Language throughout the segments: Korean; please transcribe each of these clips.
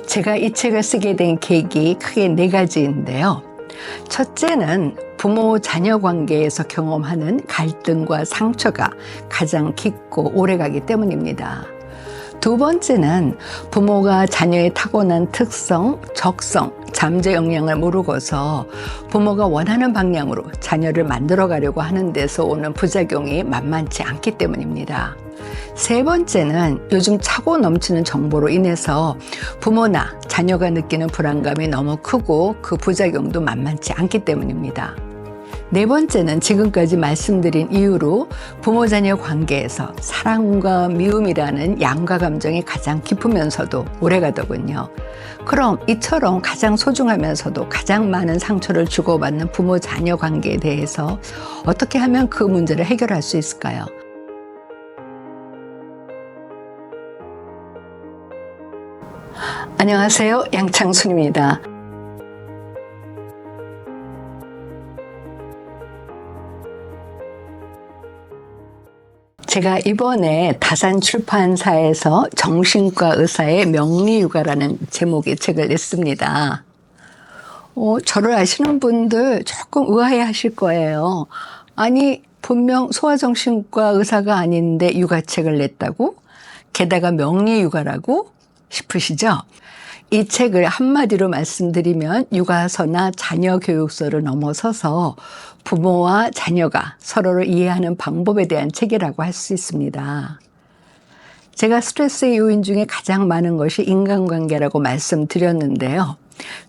제가 이 책을 쓰게 된 계기 크게 네 가지인데요. 첫째는 부모 자녀 관계에서 경험하는 갈등과 상처가 가장 깊고 오래가기 때문입니다. 두 번째는 부모가 자녀의 타고난 특성, 적성, 잠재 역량을 모르고서 부모가 원하는 방향으로 자녀를 만들어 가려고 하는 데서 오는 부작용이 만만치 않기 때문입니다. 세 번째는 요즘 차고 넘치는 정보로 인해서 부모나 자녀가 느끼는 불안감이 너무 크고 그 부작용도 만만치 않기 때문입니다. 네 번째는 지금까지 말씀드린 이유로 부모 자녀 관계에서 사랑과 미움이라는 양가 감정이 가장 깊으면서도 오래가더군요. 그럼 이처럼 가장 소중하면서도 가장 많은 상처를 주고받는 부모 자녀 관계에 대해서 어떻게 하면 그 문제를 해결할 수 있을까요? 안녕하세요. 양창순입니다. 제가 이번에 다산 출판사에서 정신과 의사의 명리육아라는 제목의 책을 냈습니다. 저를 아시는 분들 조금 의아해 하실 거예요. 아니, 분명 소아정신과 의사가 아닌데 육아책을 냈다고? 게다가 명리육아라고? 싶으시죠? 이 책을 한마디로 말씀드리면 육아서나 자녀 교육서를 넘어서서 부모와 자녀가 서로를 이해하는 방법에 대한 책이라고 할 수 있습니다. 제가 스트레스의 요인 중에 가장 많은 것이 인간관계라고 말씀드렸는데요.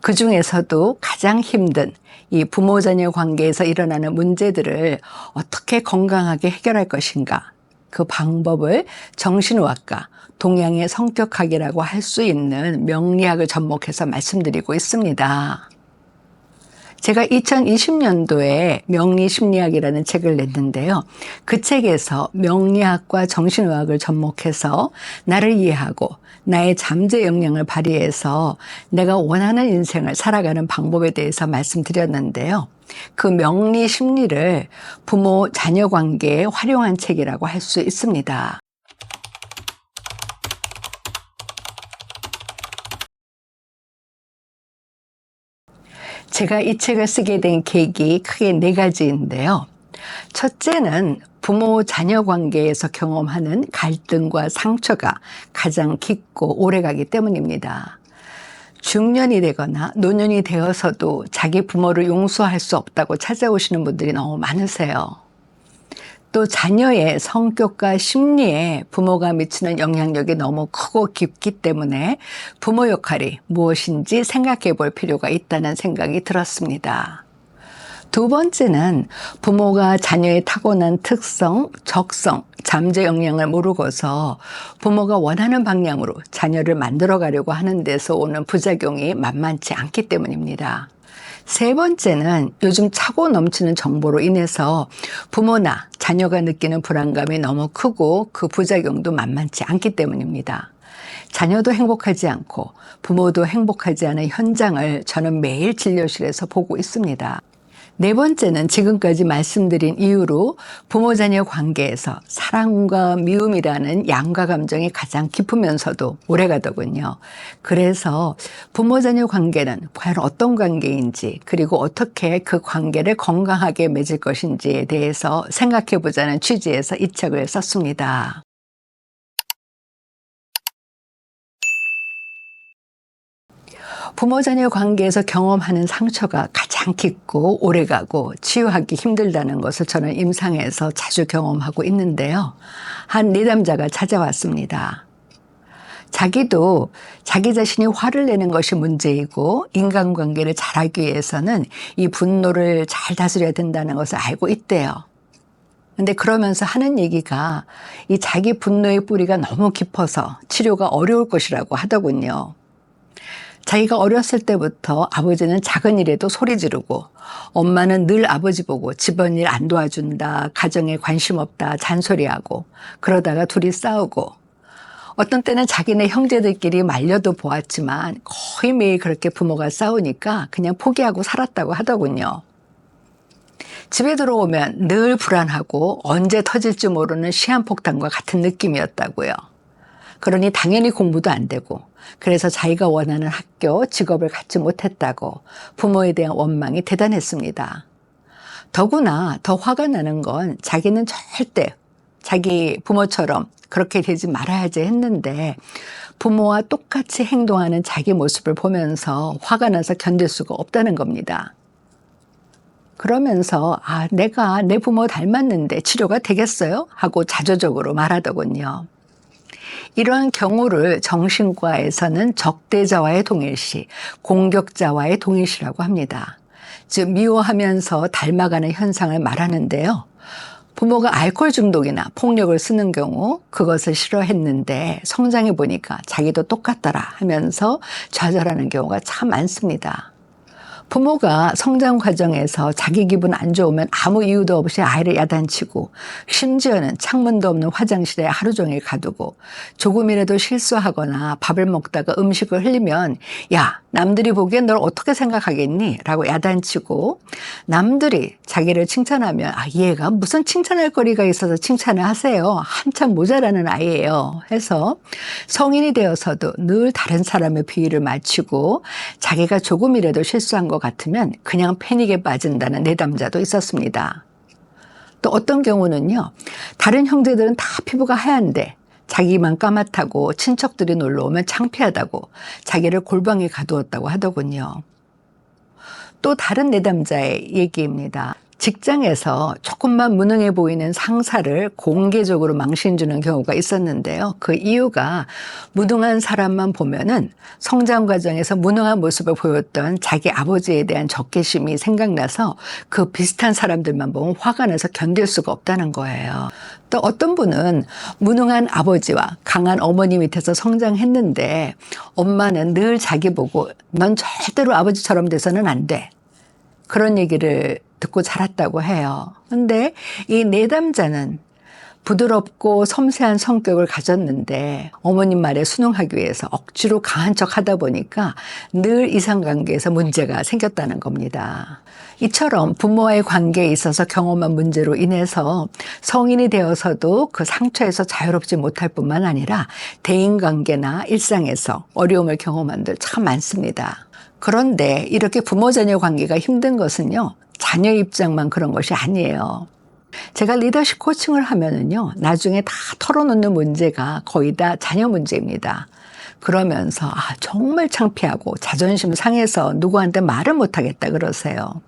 그 중에서도 가장 힘든 이 부모 자녀 관계에서 일어나는 문제들을 어떻게 건강하게 해결할 것인가, 그 방법을 정신의학과, 동양의 성격학이라고 할 수 있는 명리학을 접목해서 말씀드리고 있습니다. 제가 2020년도에 명리심리학이라는 책을 냈는데요. 그 책에서 명리학과 정신의학을 접목해서 나를 이해하고 나의 잠재 역량을 발휘해서 내가 원하는 인생을 살아가는 방법에 대해서 말씀드렸는데요. 그 명리심리를 부모 자녀 관계에 활용한 책이라고 할 수 있습니다. 제가 이 책을 쓰게 된 계기 크게 네 가지인데요. 첫째는 부모 자녀 관계에서 경험하는 갈등과 상처가 가장 깊고 오래가기 때문입니다. 중년이 되거나 노년이 되어서도 자기 부모를 용서할 수 없다고 찾아오시는 분들이 너무 많으세요. 또 자녀의 성격과 심리에 부모가 미치는 영향력이 너무 크고 깊기 때문에 부모 역할이 무엇인지 생각해 볼 필요가 있다는 생각이 들었습니다. 두 번째는 부모가 자녀의 타고난 특성, 적성, 잠재 역량을 모르고서 부모가 원하는 방향으로 자녀를 만들어 가려고 하는 데서 오는 부작용이 만만치 않기 때문입니다. 세 번째는 요즘 차고 넘치는 정보로 인해서 부모나 자녀가 느끼는 불안감이 너무 크고 그 부작용도 만만치 않기 때문입니다. 자녀도 행복하지 않고 부모도 행복하지 않은 현장을 저는 매일 진료실에서 보고 있습니다. 네 번째는 지금까지 말씀드린 이유로 부모 자녀 관계에서 사랑과 미움이라는 양가 감정이 가장 깊으면서도 오래가더군요. 그래서 부모 자녀 관계는 과연 어떤 관계인지, 그리고 어떻게 그 관계를 건강하게 맺을 것인지에 대해서 생각해 보자는 취지에서 이 책을 썼습니다. 부모 자녀 관계에서 경험하는 상처가 가장 깊고 오래가고 치유하기 힘들다는 것을 저는 임상에서 자주 경험하고 있는데요. 한 내담자가 찾아왔습니다. 자기도 자기 자신이 화를 내는 것이 문제이고 인간관계를 잘하기 위해서는 이 분노를 잘 다스려야 된다는 것을 알고 있대요. 근데 그러면서 하는 얘기가 이 자기 분노의 뿌리가 너무 깊어서 치료가 어려울 것이라고 하더군요. 자기가 어렸을 때부터 아버지는 작은 일에도 소리 지르고 엄마는 늘 아버지 보고 집안일 안 도와준다, 가정에 관심 없다, 잔소리하고 그러다가 둘이 싸우고 어떤 때는 자기네 형제들끼리 말려도 보았지만 거의 매일 그렇게 부모가 싸우니까 그냥 포기하고 살았다고 하더군요. 집에 들어오면 늘 불안하고 언제 터질지 모르는 시한폭탄과 같은 느낌이었다고요. 그러니 당연히 공부도 안 되고, 그래서 자기가 원하는 학교, 직업을 갖지 못했다고 부모에 대한 원망이 대단했습니다. 더구나 더 화가 나는 건 자기는 절대 자기 부모처럼 그렇게 되지 말아야지 했는데 부모와 똑같이 행동하는 자기 모습을 보면서 화가 나서 견딜 수가 없다는 겁니다. 그러면서 내가 내 부모 닮았는데 치료가 되겠어요? 하고 자조적으로 말하더군요. 이러한 경우를 정신과에서는 적대자와의 동일시, 공격자와의 동일시라고 합니다. 즉 미워하면서 닮아가는 현상을 말하는데요. 부모가 알코올 중독이나 폭력을 쓰는 경우 그것을 싫어했는데 성장해 보니까 자기도 똑같더라 하면서 좌절하는 경우가 참 많습니다. 부모가 성장 과정에서 자기 기분 안 좋으면 아무 이유도 없이 아이를 야단치고 심지어는 창문도 없는 화장실에 하루 종일 가두고 조금이라도 실수하거나 밥을 먹다가 음식을 흘리면 야, 남들이 보기엔 널 어떻게 생각하겠니? 라고 야단치고 남들이 자기를 칭찬하면 얘가 무슨 칭찬할 거리가 있어서 칭찬을 하세요. 한참 모자라는 아이예요. 해서 성인이 되어서도 늘 다른 사람의 비위를 맞추고 자기가 조금이라도 실수한 것 같으면 그냥 패닉에 빠진다는 내담자도 있었습니다. 또 어떤 경우는요. 다른 형제들은 다 피부가 하얀데 자기만 까맣다고 친척들이 놀러 오면 창피하다고 자기를 골방에 가두었다고 하더군요. 또 다른 내담자의 얘기입니다. 직장에서 조금만 무능해 보이는 상사를 공개적으로 망신 주는 경우가 있었는데요. 그 이유가 무능한 사람만 보면은 성장 과정에서 무능한 모습을 보였던 자기 아버지에 대한 적개심이 생각나서 그 비슷한 사람들만 보면 화가 나서 견딜 수가 없다는 거예요. 또 어떤 분은 무능한 아버지와 강한 어머니 밑에서 성장했는데 엄마는 늘 자기 보고 넌 절대로 아버지처럼 돼서는 안 돼. 그런 얘기를 듣고 자랐다고 해요. 근데 이 내담자는 부드럽고 섬세한 성격을 가졌는데 어머님 말에 순응하기 위해서 억지로 강한 척 하다 보니까 늘 이상관계에서 문제가 생겼다는 겁니다. 이처럼 부모와의 관계에 있어서 경험한 문제로 인해서 성인이 되어서도 그 상처에서 자유롭지 못할 뿐만 아니라 대인관계나 일상에서 어려움을 경험한 분들 참 많습니다. 그런데 이렇게 부모-자녀 관계가 힘든 것은요, 자녀 입장만 그런 것이 아니에요. 제가 리더십 코칭을 하면은요, 나중에 다 털어놓는 문제가 거의 다 자녀 문제입니다. 그러면서 정말 창피하고 자존심 상해서 누구한테 말을 못하겠다 그러세요.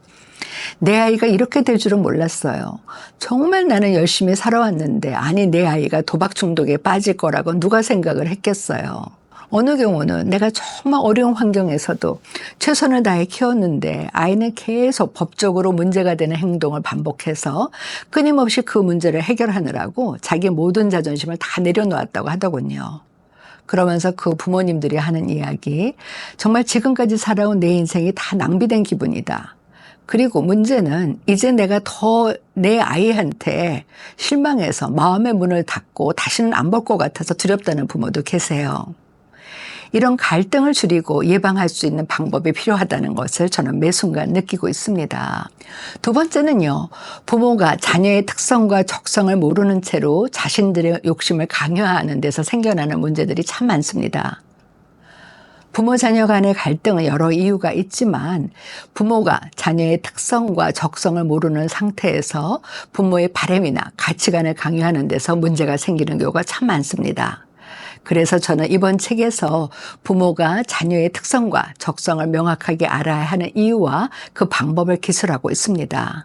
내 아이가 이렇게 될 줄은 몰랐어요. 정말 나는 열심히 살아왔는데 내 아이가 도박 중독에 빠질 거라고 누가 생각을 했겠어요. 어느 경우는 내가 정말 어려운 환경에서도 최선을 다해 키웠는데 아이는 계속 법적으로 문제가 되는 행동을 반복해서 끊임없이 그 문제를 해결하느라고 자기 모든 자존심을 다 내려놓았다고 하더군요. 그러면서 그 부모님들이 하는 이야기, 정말 지금까지 살아온 내 인생이 다 낭비된 기분이다. 그리고 문제는 이제 내가 더 내 아이한테 실망해서 마음의 문을 닫고 다시는 안 볼 것 같아서 두렵다는 부모도 계세요. 이런 갈등을 줄이고 예방할 수 있는 방법이 필요하다는 것을 저는 매 순간 느끼고 있습니다. 두 번째는요, 부모가 자녀의 특성과 적성을 모르는 채로 자신들의 욕심을 강요하는 데서 생겨나는 문제들이 참 많습니다. 부모 자녀 간의 갈등은 여러 이유가 있지만 부모가 자녀의 특성과 적성을 모르는 상태에서 부모의 바람이나 가치관을 강요하는 데서 문제가 생기는 경우가 참 많습니다. 그래서 저는 이번 책에서 부모가 자녀의 특성과 적성을 명확하게 알아야 하는 이유와 그 방법을 기술하고 있습니다.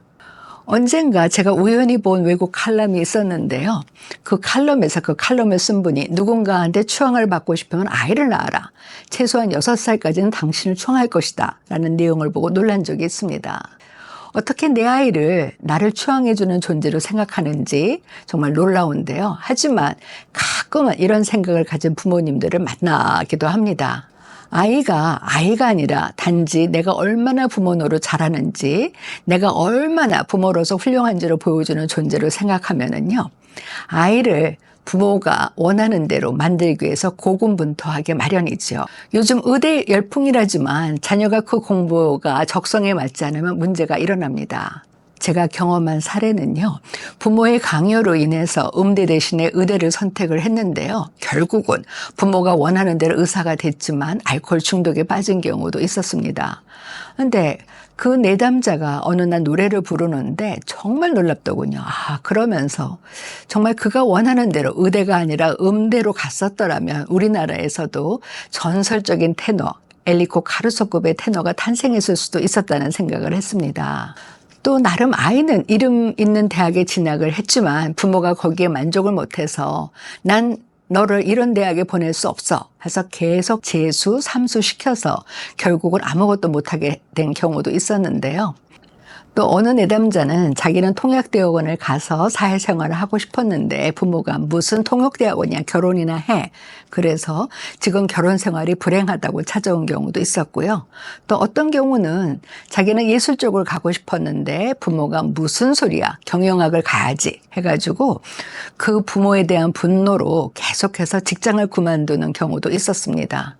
언젠가 제가 우연히 본 외국 칼럼이 있었는데요. 그 칼럼에서 그 칼럼을 쓴 분이 누군가한테 추앙을 받고 싶으면 아이를 낳아라. 최소한 6살까지는 당신을 추앙할 것이다. 라는 내용을 보고 놀란 적이 있습니다. 어떻게 내 아이를 나를 추앙해주는 존재로 생각하는지 정말 놀라운데요. 하지만 가끔은 이런 생각을 가진 부모님들을 만나기도 합니다. 아이가 아니라 단지 내가 얼마나 부모 노릇 잘하는지, 내가 얼마나 부모로서 훌륭한지를 보여주는 존재로 생각하면은요, 아이를 부모가 원하는 대로 만들기 위해서 고군분투하게 마련이죠. 요즘 의대 열풍이라지만 자녀가 그 공부가 적성에 맞지 않으면 문제가 일어납니다. 제가 경험한 사례는요, 부모의 강요로 인해서 음대 대신에 의대를 선택을 했는데요. 결국은 부모가 원하는 대로 의사가 됐지만 알코올 중독에 빠진 경우도 있었습니다. 근데 그 내담자가 어느 날 노래를 부르는데 정말 놀랍더군요. 그러면서 정말 그가 원하는 대로 의대가 아니라 음대로 갔었더라면 우리나라에서도 전설적인 테너, 엘리코 카루소급의 테너가 탄생했을 수도 있었다는 생각을 했습니다. 또 나름 아이는 이름 있는 대학에 진학을 했지만 부모가 거기에 만족을 못해서 난 너를 이런 대학에 보낼 수 없어 해서 계속 재수, 삼수 시켜서 결국은 아무것도 못하게 된 경우도 있었는데요. 또 어느 내담자는 자기는 통역대학원을 가서 사회생활을 하고 싶었는데 부모가 무슨 통역대학원이야, 결혼이나 해. 그래서 지금 결혼 생활이 불행하다고 찾아온 경우도 있었고요. 또 어떤 경우는 자기는 예술 쪽을 가고 싶었는데 부모가 무슨 소리야, 경영학을 가야지 해가지고 그 부모에 대한 분노로 계속해서 직장을 그만두는 경우도 있었습니다.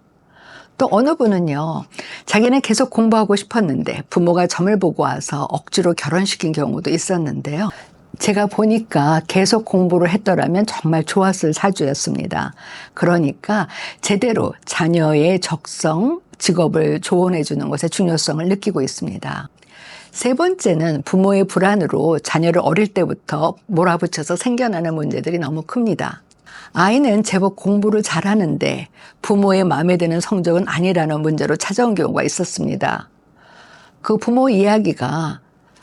또 어느 분은요, 자기는 계속 공부하고 싶었는데 부모가 점을 보고 와서 억지로 결혼시킨 경우도 있었는데요. 제가 보니까 계속 공부를 했더라면 정말 좋았을 사주였습니다. 그러니까 제대로 자녀의 적성, 직업을 조언해 주는 것의 중요성을 느끼고 있습니다. 세 번째는 부모의 불안으로 자녀를 어릴 때부터 몰아붙여서 생겨나는 문제들이 너무 큽니다. 아이는 제법 공부를 잘하는데 부모의 마음에 드는 성적은 아니라는 문제로 찾아온 경우가 있었습니다. 그 부모 이야기가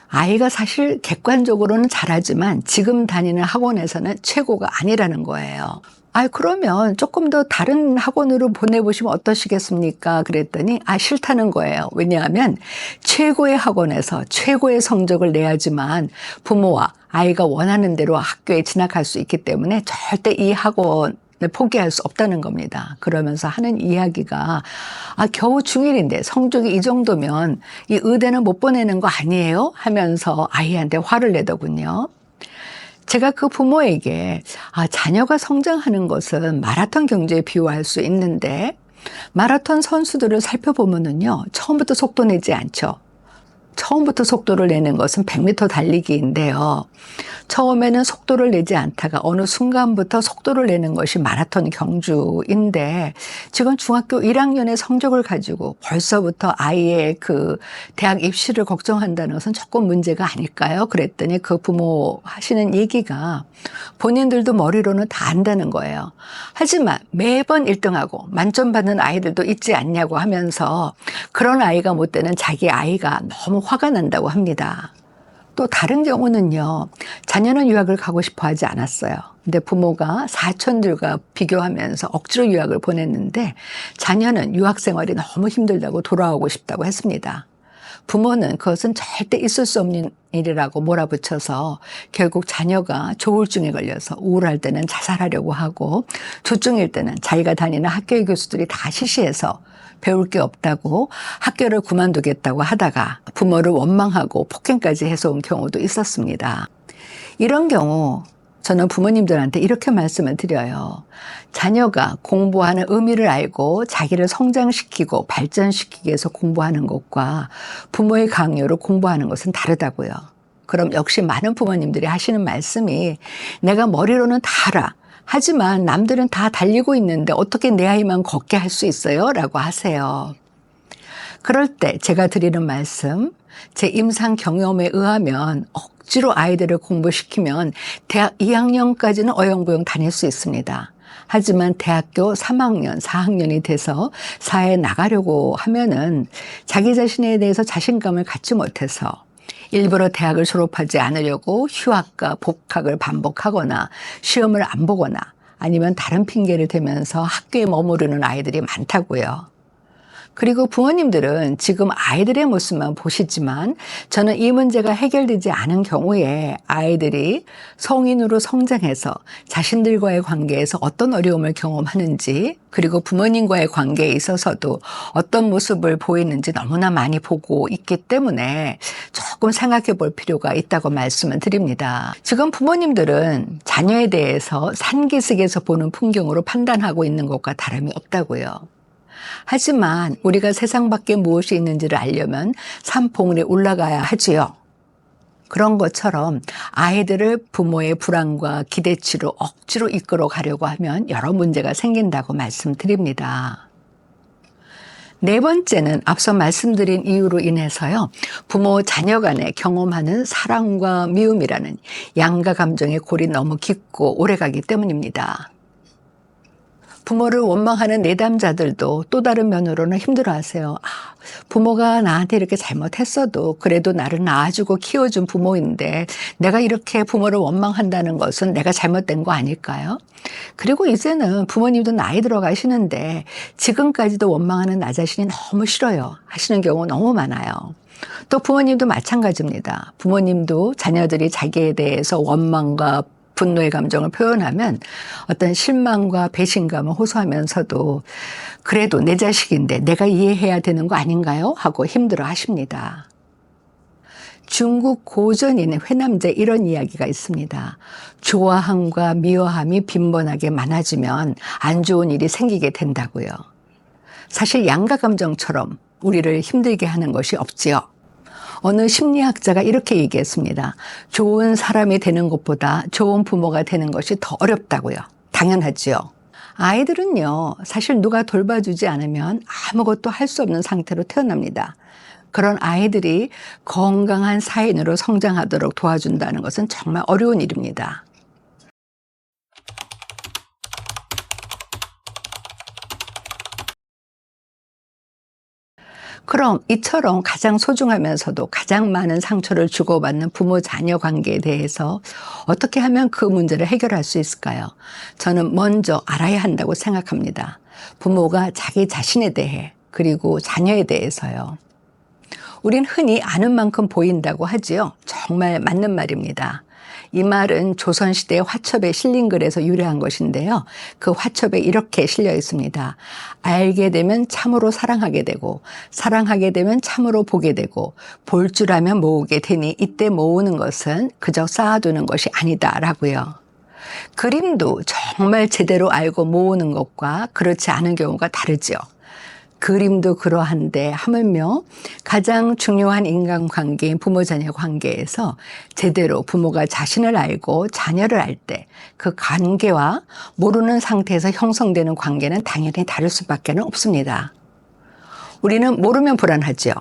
아이가 사실 객관적으로는 잘하지만 지금 다니는 학원에서는 최고가 아니라는 거예요. 그러면 조금 더 다른 학원으로 보내보시면 어떠시겠습니까? 그랬더니 싫다는 거예요. 왜냐하면 최고의 학원에서 최고의 성적을 내야지만 부모와 아이가 원하는 대로 학교에 진학할 수 있기 때문에 절대 이 학원을 포기할 수 없다는 겁니다. 그러면서 하는 이야기가 겨우 중1인데 성적이 이 정도면 이 의대는 못 보내는 거 아니에요? 하면서 아이한테 화를 내더군요. 제가 그 부모에게 자녀가 성장하는 것은 마라톤 경주에 비유할 수 있는데 마라톤 선수들을 살펴보면은요, 처음부터 속도 내지 않죠. 처음부터 속도를 내는 것은 100m 달리기인데요. 처음에는 속도를 내지 않다가 어느 순간부터 속도를 내는 것이 마라톤 경주인데 지금 중학교 1학년의 성적을 가지고 벌써부터 아이의 그 대학 입시를 걱정한다는 것은 조금 문제가 아닐까요? 그랬더니 그 부모 하시는 얘기가 본인들도 머리로는 다 안다는 거예요. 하지만 매번 1등하고 만점 받는 아이들도 있지 않냐고 하면서 그런 아이가 못 되는 자기 아이가 너무 화가 난다고 합니다. 또 다른 경우는요, 자녀는 유학을 가고 싶어 하지 않았어요. 근데 부모가 사촌들과 비교하면서 억지로 유학을 보냈는데 자녀는 유학 생활이 너무 힘들다고 돌아오고 싶다고 했습니다. 부모는 그것은 절대 있을 수 없는 일이라고 몰아붙여서 결국 자녀가 조울증에 걸려서 우울할 때는 자살하려고 하고 조증일 때는 자기가 다니는 학교의 교수들이 다 시시해서 배울 게 없다고 학교를 그만두겠다고 하다가 부모를 원망하고 폭행까지 해서 온 경우도 있었습니다. 이런 경우 저는 부모님들한테 이렇게 말씀을 드려요. 자녀가 공부하는 의미를 알고 자기를 성장시키고 발전시키기 위해서 공부하는 것과 부모의 강요로 공부하는 것은 다르다고요. 그럼 역시 많은 부모님들이 하시는 말씀이 내가 머리로는 다 알아. 하지만 남들은 다 달리고 있는데 어떻게 내 아이만 걷게 할 수 있어요? 라고 하세요. 그럴 때 제가 드리는 말씀, 제 임상 경험에 의하면 억지로 아이들을 공부시키면 대학 2학년까지는 어영부영 다닐 수 있습니다. 하지만 대학교 3학년, 4학년이 돼서 사회에 나가려고 하면은 자기 자신에 대해서 자신감을 갖지 못해서 일부러 대학을 졸업하지 않으려고 휴학과 복학을 반복하거나 시험을 안 보거나 아니면 다른 핑계를 대면서 학교에 머무르는 아이들이 많다고요. 그리고 부모님들은 지금 아이들의 모습만 보시지만 저는 이 문제가 해결되지 않은 경우에 아이들이 성인으로 성장해서 자신들과의 관계에서 어떤 어려움을 경험하는지 그리고 부모님과의 관계에 있어서도 어떤 모습을 보이는지 너무나 많이 보고 있기 때문에 조금 생각해 볼 필요가 있다고 말씀을 드립니다. 지금 부모님들은 자녀에 대해서 산기슭에서 보는 풍경으로 판단하고 있는 것과 다름이 없다고요. 하지만 우리가 세상 밖에 무엇이 있는지를 알려면 산봉우리에 올라가야 하지요. 그런 것처럼 아이들을 부모의 불안과 기대치로 억지로 이끌어 가려고 하면 여러 문제가 생긴다고 말씀드립니다. 네 번째는 앞서 말씀드린 이유로 인해서요, 부모 자녀 간에 경험하는 사랑과 미움이라는 양가 감정의 골이 너무 깊고 오래가기 때문입니다. 부모를 원망하는 내담자들도 또 다른 면으로는 힘들어하세요. 부모가 나한테 이렇게 잘못했어도 그래도 나를 낳아주고 키워준 부모인데 내가 이렇게 부모를 원망한다는 것은 내가 잘못된 거 아닐까요? 그리고 이제는 부모님도 나이 들어가시는데 지금까지도 원망하는 나 자신이 너무 싫어요 하시는 경우 너무 많아요. 또 부모님도 마찬가지입니다. 부모님도 자녀들이 자기에 대해서 원망과 분노의 감정을 표현하면 어떤 실망과 배신감을 호소하면서도 그래도 내 자식인데 내가 이해해야 되는 거 아닌가요? 하고 힘들어 하십니다. 중국 고전인 회남제 이런 이야기가 있습니다. 좋아함과 미워함이 빈번하게 많아지면 안 좋은 일이 생기게 된다고요. 사실 양가 감정처럼 우리를 힘들게 하는 것이 없지요. 어느 심리학자가 이렇게 얘기했습니다. 좋은 사람이 되는 것보다 좋은 부모가 되는 것이 더 어렵다고요. 당연하지요. 아이들은요, 사실 누가 돌봐주지 않으면 아무것도 할 수 없는 상태로 태어납니다. 그런 아이들이 건강한 사인으로 성장하도록 도와준다는 것은 정말 어려운 일입니다. 그럼 이처럼 가장 소중하면서도 가장 많은 상처를 주고받는 부모 자녀 관계에 대해서 어떻게 하면 그 문제를 해결할 수 있을까요? 저는 먼저 알아야 한다고 생각합니다. 부모가 자기 자신에 대해 그리고 자녀에 대해서요. 우린 흔히 아는 만큼 보인다고 하지요. 정말 맞는 말입니다. 이 말은 조선시대 화첩에 실린 글에서 유래한 것인데요. 그 화첩에 이렇게 실려 있습니다. 알게 되면 참으로 사랑하게 되고 사랑하게 되면 참으로 보게 되고 볼 줄 알면 모으게 되니 이때 모으는 것은 그저 쌓아두는 것이 아니다라고요. 그림도 정말 제대로 알고 모으는 것과 그렇지 않은 경우가 다르죠. 그림도 그러한데 하물며 가장 중요한 인간관계인 부모자녀 관계에서 제대로 부모가 자신을 알고 자녀를 알 때 그 관계와 모르는 상태에서 형성되는 관계는 당연히 다를 수밖에 없습니다. 우리는 모르면 불안하죠.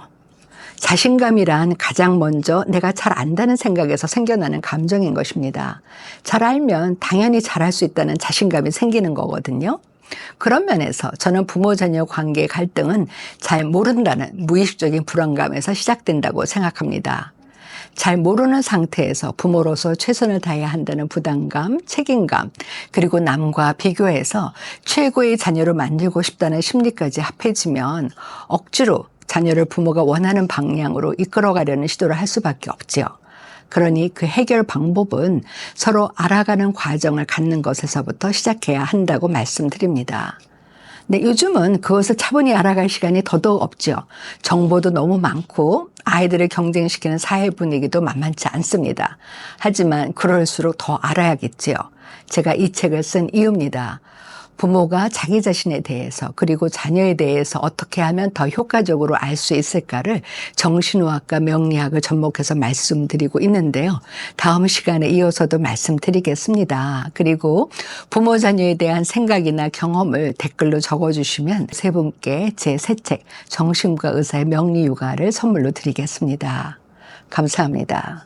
자신감이란 가장 먼저 내가 잘 안다는 생각에서 생겨나는 감정인 것입니다. 잘 알면 당연히 잘할 수 있다는 자신감이 생기는 거거든요. 그런 면에서 저는 부모 자녀 관계의 갈등은 잘 모른다는 무의식적인 불안감에서 시작된다고 생각합니다. 잘 모르는 상태에서 부모로서 최선을 다해야 한다는 부담감, 책임감, 그리고 남과 비교해서 최고의 자녀를 만들고 싶다는 심리까지 합해지면 억지로 자녀를 부모가 원하는 방향으로 이끌어가려는 시도를 할 수밖에 없지요. 그러니 그 해결 방법은 서로 알아가는 과정을 갖는 것에서부터 시작해야 한다고 말씀드립니다. 근데 요즘은 그것을 차분히 알아갈 시간이 더더욱 없죠. 정보도 너무 많고 아이들을 경쟁시키는 사회 분위기도 만만치 않습니다. 하지만 그럴수록 더 알아야겠지요. 제가 이 책을 쓴 이유입니다. 부모가 자기 자신에 대해서 그리고 자녀에 대해서 어떻게 하면 더 효과적으로 알 수 있을까를 정신의학과 명리학을 접목해서 말씀드리고 있는데요. 다음 시간에 이어서도 말씀드리겠습니다. 그리고 부모 자녀에 대한 생각이나 경험을 댓글로 적어주시면 세 분께 제 새 책 정신과 의사의 명리육아를 선물로 드리겠습니다. 감사합니다.